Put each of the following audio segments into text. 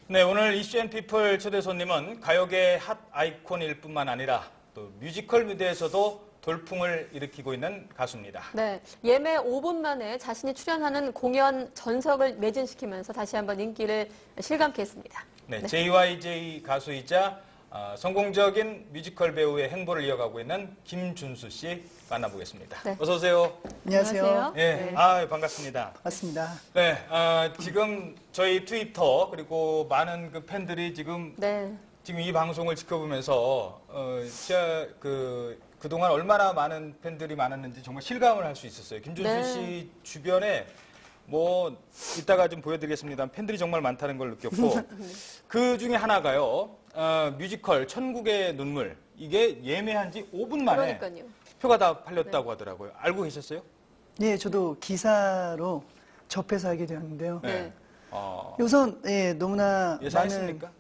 네, 오늘 이슈앤피플 초대 손님은 가요계 핫 아이콘일 뿐만 아니라 또 뮤지컬 무대에서도 돌풍을 일으키고 있는 가수입니다. 네, 예매 5분 만에 자신이 출연하는 공연 전석을 매진시키면서 다시 한번 인기를 실감케 했습니다. 네, JYJ 가수이자 성공적인 뮤지컬 배우의 행보를 이어가고 있는 김준수 씨 만나보겠습니다. 네. 어서 오세요. 안녕하세요. 네, 반갑습니다. 반갑습니다. 네, 지금 저희 트위터 그리고 많은 그 팬들이 지금 이 방송을 지켜보면서 진짜 그동안 얼마나 많은 팬들이 많았는지 정말 실감을 할 수 있었어요. 김준수 씨 주변에 뭐 이따가 좀 보여드리겠습니다. 팬들이 정말 많다는 걸 느꼈고 그 중에 하나가요. 뮤지컬 천국의 눈물 이게 예매한 지 5분 만에 표가 다 팔렸다고 하더라고요. 알고 계셨어요? 네, 저도 기사로 접해서 알게 되었는데요. 네. 우선 너무나 예상했습니까? 많은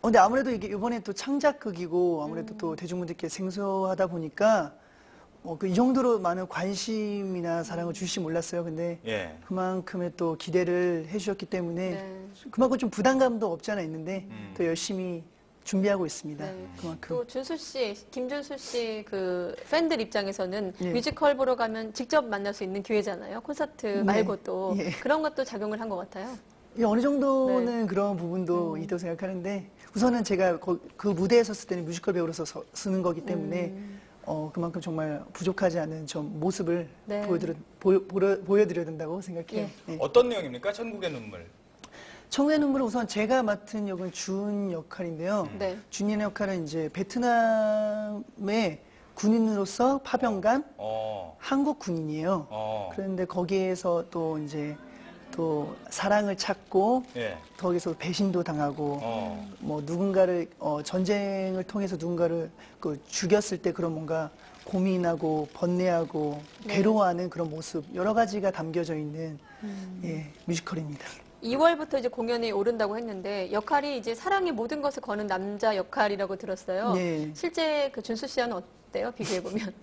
근데 아무래도 이게 이번에 또 창작극이고 아무래도 또 대중분들께 생소하다 보니까 이 정도로 많은 관심이나 사랑을 주실지 몰랐어요. 근데 그만큼의 또 기대를 해주셨기 때문에 그만큼 좀 부담감도 없지 않아 있는데 더 열심히 준비하고 있습니다. 그만큼. 또 김준수 씨 그 팬들 입장에서는 뮤지컬 보러 가면 직접 만날 수 있는 기회잖아요. 콘서트 말고 또 그런 것도 작용을 한 것 같아요. 어느 정도는 그런 부분도 있다고 생각하는데 우선은 제가 그 무대에 섰을 때는 뮤지컬 배우로서 쓰는 거기 때문에 그만큼 정말 부족하지 않은 좀 모습을 보여드려야 된다고 생각해요. 네. 어떤 내용입니까? 천국의 눈물. 천국의 눈물은 우선 제가 맡은 역은 준 역할인데요. 준이의 역할은 이제 베트남의 군인으로서 파병간 한국 군인이에요. 그런데 거기에서 또 이제 또 사랑을 찾고 거기서 배신도 당하고 뭐 누군가를 전쟁을 통해서 누군가를 죽였을 때 그런 뭔가 고민하고 번뇌하고 괴로워하는 그런 모습 여러 가지가 담겨져 있는 뮤지컬입니다. 2월부터 이제 공연이 오른다고 했는데 역할이 이제 사랑의 모든 것을 거는 남자 역할이라고 들었어요. 실제 그 준수 씨와는 어때요? 비교해 보면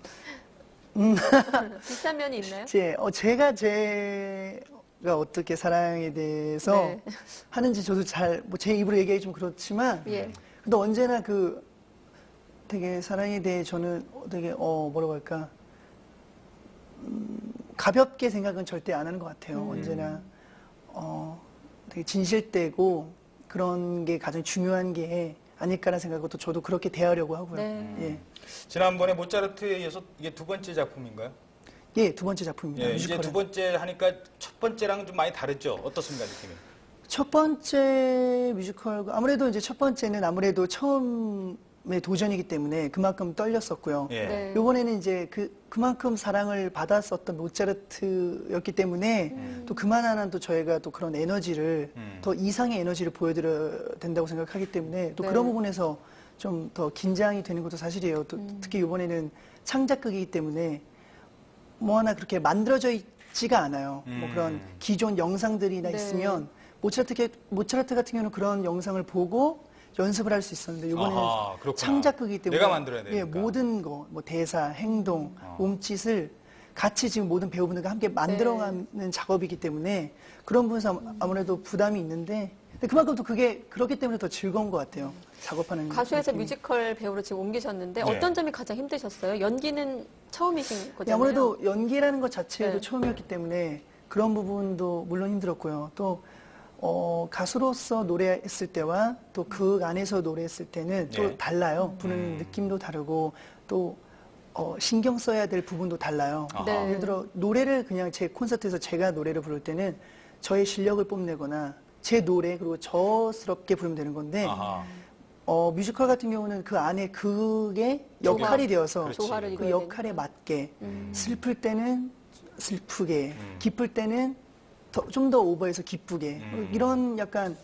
비슷한 면이 있나요? 제가 어떻게 사랑에 대해서 하는지 저도 제 입으로 얘기하기 좀 그렇지만 근데 언제나 되게 사랑에 대해 저는 되게 뭐라고 할까 가볍게 생각은 절대 안 하는 것 같아요. 언제나 되게 진실되고 그런 게 가장 중요한 게 아닐까라는 생각으로 또 저도 그렇게 대하려고 하고요. 지난번에 모차르트에 이어서 이게 두 번째 작품인가요? 예, 두 번째 작품입니다. 이제 두 번째 하니까 첫 번째랑은 좀 많이 다르죠? 어떻습니까, 느낌이? 첫 번째 뮤지컬, 아무래도 이제 첫 번째는 아무래도 처음의 도전이기 때문에 그만큼 떨렸었고요. 이번에는 이제 그만큼 사랑을 받았었던 모차르트였기 때문에 또 그만한 또 저희가 또 그런 에너지를 더 이상의 에너지를 보여드려야 된다고 생각하기 때문에 또 그런 부분에서 좀 더 긴장이 되는 것도 사실이에요. 또 특히 이번에는 창작극이기 때문에 뭐 하나 그렇게 만들어져 있지가 않아요. 뭐 그런 기존 영상들이나 있으면 모차르트 같은 경우는 그런 영상을 보고 연습을 할 수 있었는데 이번에는 창작극이기 때문에 내가 만들어야 되니까. 모든 거, 뭐 대사, 행동, 몸짓을 같이 지금 모든 배우분들과 함께 만들어가는 작업이기 때문에 그런 부분에서 아무래도 부담이 있는데 그만큼 또 그게 그렇기 때문에 더 즐거운 것 같아요. 작업하는 가수에서 뮤지컬 배우로 지금 옮기셨는데 어떤 점이 가장 힘드셨어요? 연기는 처음이신 거잖아요. 아무래도 연기라는 것 자체도 처음이었기 때문에 그런 부분도 물론 힘들었고요. 또 가수로서 노래했을 때와 또 그 안에서 노래했을 때는 또 달라요. 부르는 느낌도 다르고 또 신경 써야 될 부분도 달라요. 예를 들어 노래를 그냥 제 콘서트에서 제가 노래를 부를 때는 저의 실력을 뽐내거나 제 노래 그리고 저스럽게 부르면 되는 건데 뮤지컬 같은 경우는 그 안에 그게 역할이 되어서 그 역할에 맞게 슬플 때는 슬프게 기쁠 때는 좀 더 오버해서 기쁘게 이런 약간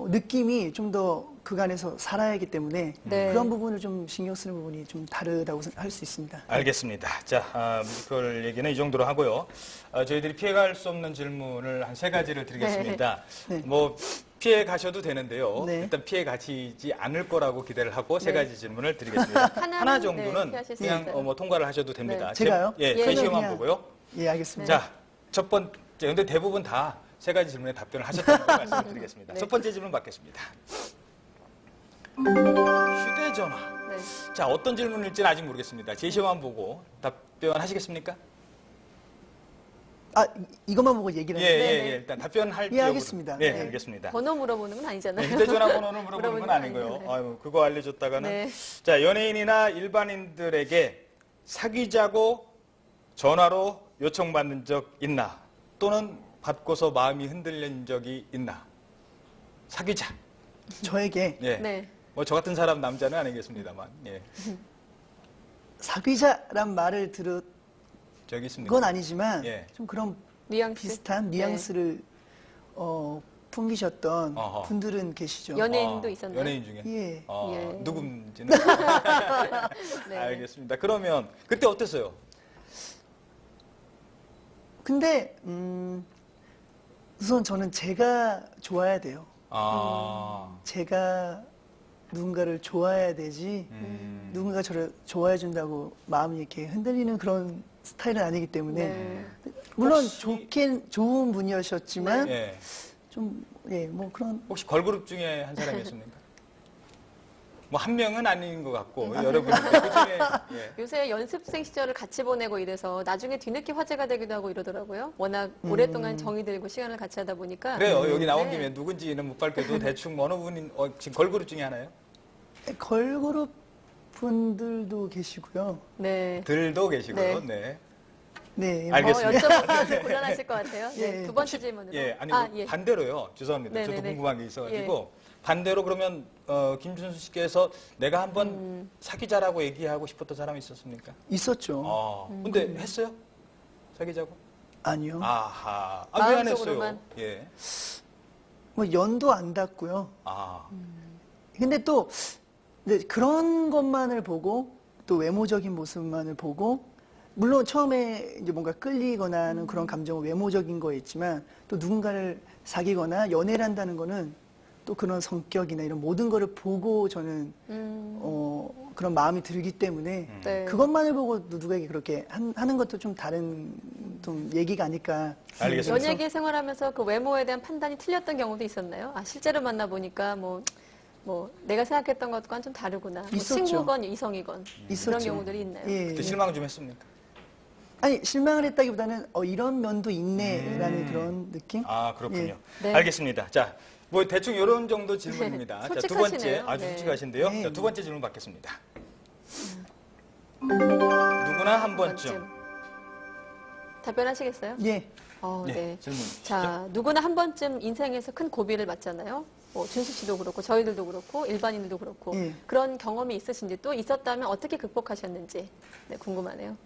느낌이 좀 더 그간에서 살아야 하기 때문에 그런 부분을 좀 신경 쓰는 부분이 좀 다르다고 할 수 있습니다. 알겠습니다. 자, 뮤지컬 얘기는 이 정도로 하고요. 저희들이 피해갈 수 없는 질문을 한 3가지를 드리겠습니다. 뭐 피해 가셔도 되는데요. 일단 피해 가시지 않을 거라고 기대를 하고 3가지 질문을 드리겠습니다. 하나 정도는 그냥 뭐 통과를 하셔도 됩니다. 제가요? 예, 시험만 보고요. 예, 알겠습니다. 자, 첫 번째. 근데 대부분 다 세 가지 질문에 답변을 하셨다는 걸 말씀을 드리겠습니다. 네. 첫 번째 질문 받겠습니다. 휴대전화. 네. 자, 어떤 질문일지는 아직 모르겠습니다. 제시어만 보고 답변하시겠습니까? 아, 이것만 보고 얘기를 예, 하는 예, 네. 예. 일단 답변할 예, 알겠습니다. 네, 네. 알겠습니다. 번호 물어보는 건 네, 아니잖아요. 휴대전화 번호를 물어보는 건 물어보는 아니고요. 건 아니죠. 아유, 그거 알려줬다가는. 네. 자, 연예인이나 일반인들에게 사귀자고 전화로 요청받는 적 있나? 또는 받고서 마음이 흔들린 적이 있나? 사귀자. 저에게 예. 네. 뭐 저 같은 사람 남자는 아니겠습니다만. 예. 사귀자란 말을 들은 저기 있습니다. 건 아니지만 예. 좀 그런 뉘앙스. 비슷한 네. 뉘앙스를 풍기셨던 어허. 분들은 계시죠. 연예인도 있었나요? 연예인 중에. 예. 예. 누군지는 네. 알겠습니다. 그러면 그때 어땠어요? 근데 우선 저는 제가 좋아야 돼요. 아, 제가 누군가를 좋아해야 되지 누군가 저를 좋아해 준다고 마음이 이렇게 흔들리는 그런 스타일은 아니기 때문에 네. 물론 혹시- 좋은 분이셨지만 예. 좀 예 뭐 그런 혹시 걸그룹 중에 한 사람이었습니까? 뭐 한 명은 아닌 것 같고 여러분인데 그 중에 예. 요새 연습생 시절을 같이 보내고 이래서 나중에 뒤늦게 화제가 되기도 하고 이러더라고요. 워낙 오랫동안 정이 들고 시간을 같이 하다 보니까. 그래요. 여기 나온 네. 김에 누군지는 못 밝혀도 대충 어느 분인 지금 걸그룹 중에 하나요? 걸그룹 분들도 계시고요. 네. 들도 계시고요. 네. 네. 네. 알겠습니다. 여쭤보면 좀 곤란하실 것 같아요. 네. 예. 두 번째 질문으로. 예, 아니 예. 반대로요. 죄송합니다. 저도 네네네. 궁금한 게 있어가지고 반대로 그러면 김준수 씨께서 내가 한번 사귀자라고 얘기하고 싶었던 사람이 있었습니까? 있었죠. 근데 했어요? 사귀자고? 아니요. 아하. 아, 왜 안 했어요? 마음속으로만? 예. 뭐 연도 안 닿고요. 아. 근데 또 이제 그런 것만을 보고 또 외모적인 모습만을 보고 물론 처음에 이제 뭔가 끌리거나 하는 그런 감정은 외모적인 거였지만 또 누군가를 사귀거나 연애를 한다는 거는 또 그런 성격이나 이런 모든 거를 보고 저는 그런 마음이 들기 때문에 네. 그것만을 보고 누구에게 그렇게 하는 것도 좀 다른 좀 얘기가 아닐까. 알겠습니다. 연예계 생활하면서 그 외모에 대한 판단이 틀렸던 경우도 있었나요? 아, 실제로 만나보니까 뭐 내가 생각했던 것과는 좀 다르구나. 뭐 있었죠. 친구건 이성이건 있었죠. 그런 경우들이 있나요? 예, 그때 예. 실망 좀 했습니까? 아니 실망을 했다기보다는 이런 면도 있네라는 그런 느낌. 아, 그렇군요. 예. 네. 알겠습니다. 자, 뭐 대충 이런 정도 질문입니다. 자, 두 번째, 솔직하시네요. 아주 네. 솔직하신데요. 네. 자, 두 번째 질문 받겠습니다. 누구나 한 번쯤. 답변하시겠어요? 예. 네. 질문. 자, 누구나 한 번쯤 인생에서 큰 고비를 맞잖아요. 뭐 준수 씨도 그렇고 저희들도 그렇고 일반인들도 그렇고 예. 그런 경험이 있으신지 또 있었다면 어떻게 극복하셨는지 네, 궁금하네요.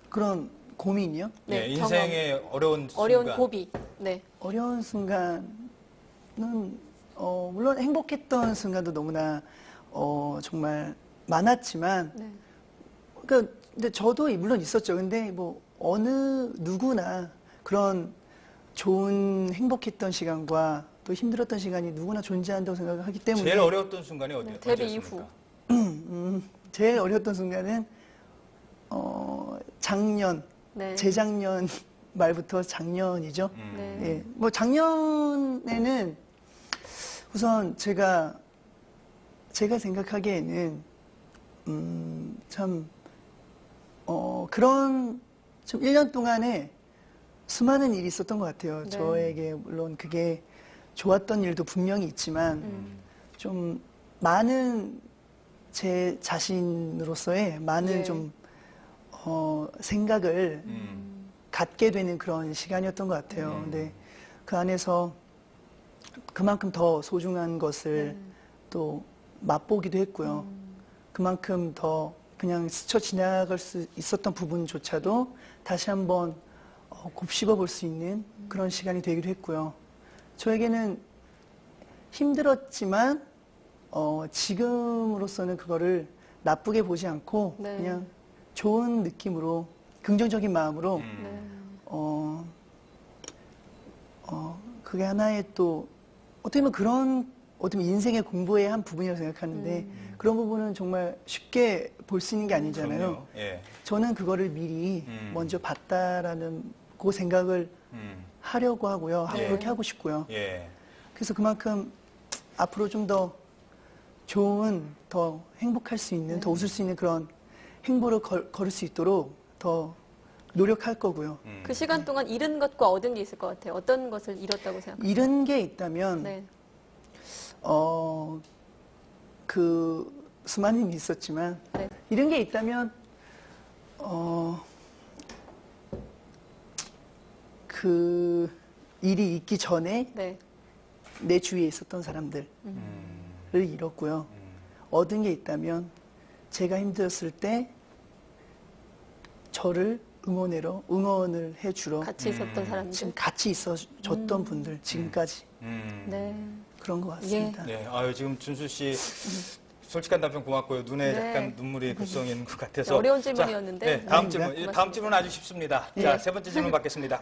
그런 고민이요? 예, 네, 인생의 어려운 순간. 어려운 고비. 네. 어려운 순간은 물론 행복했던 순간도 너무나 정말 많았지만 네. 그러니까 근데 저도 물론 있었죠. 근데 뭐 어느 누구나 그런 좋은 행복했던 시간과 또 힘들었던 시간이 누구나 존재한다고 생각하기 때문에 제일 어려웠던 순간이 네, 데뷔 언제였습니까? 제일 어려웠던 순간은 작년 네. 재작년 말부터 작년이죠. 네. 예, 뭐 작년에는 우선 제가 생각하기에는 참 그런 좀 1년 동안에 수많은 일이 있었던 것 같아요. 네. 저에게 물론 그게 좋았던 일도 분명히 있지만 좀 많은 제 자신으로서의 많은 예. 좀 생각을 갖게 되는 그런 시간이었던 것 같아요. 근데 그 안에서 그만큼 더 소중한 것을 또 맛보기도 했고요. 그만큼 더 그냥 스쳐 지나갈 수 있었던 부분조차도 다시 한번 곱씹어 볼 수 있는 그런 시간이 되기도 했고요. 저에게는 힘들었지만 지금으로서는 그거를 나쁘게 보지 않고 네. 그냥 좋은 느낌으로 긍정적인 마음으로 네. 그게 하나의 또 어떻게 보면 인생의 공부의 한 부분이라고 생각하는데 그런 부분은 정말 쉽게 볼 수 있는 게 아니잖아요. 그럼요. 예. 저는 그거를 미리 먼저 봤다라는 그 생각을 하려고 하고요. 예. 그렇게 하고 싶고요. 예. 그래서 그만큼 앞으로 좀 더 좋은, 더 행복할 수 있는, 더 웃을 수 있는 그런 행보를 걸을 수 있도록 더 노력할 거고요. 그 시간 동안 잃은 것과 얻은 게 있을 것 같아요. 어떤 것을 잃었다고 생각하세요? 잃은 게 있다면 네. 그 수많은 일이 있었지만 네. 이런 게 있다면 그 일이 있기 전에 네. 내 주위에 있었던 사람들을 잃었고요. 얻은 게 있다면 제가 힘들었을 때 저를 응원을 해주러 같이 있었던 사람들. 지금 같이 있어줬던 분들 지금까지 네. 그런 것 같습니다. 네. 아유, 지금 준수 씨 솔직한 답변 고맙고요. 눈에 네. 약간 눈물이 글썽이는 것 같아서. 어려운 질문이었는데. 자, 네, 다음 아닙니다. 질문. 다음 질문은 아주 쉽습니다. 네. 자, 세 번째 질문 받겠습니다.